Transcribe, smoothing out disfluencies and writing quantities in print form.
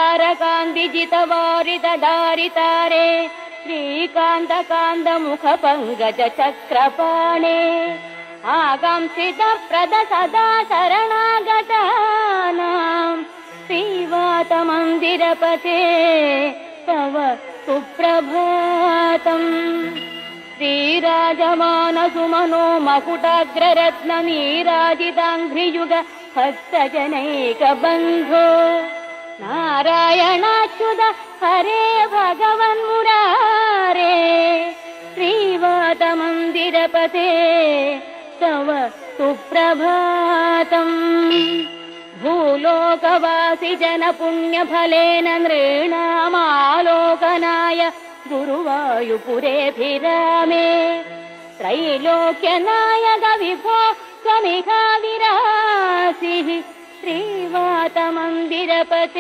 हारकान्तिजितवारितदारितारे श्रीकान्तकान्तमुखपङ्कजचक्रपाणे आकांक्षितप्रद सदा शरणागतानाम् श्रीवातमन्दिरपते तव सुप्रभातम्। श्रीराजमानसुमनो मकुटाग्ररत्ननीराजिताङ्घ्रियुग भक्तजनैकबन्धो नारायणाच्युत हरे भगवन्मुरारे श्रीवातमन्दिरपते तव सुप्रभातम्। भूलोकवासि जनपुण्यफलेन नृणामालोकनाय गुरुवायुपुरेऽभिरामे त्रैलोक्यनायक विभो त्वमिहाविरासिः श्रीवातमन्दिरपते।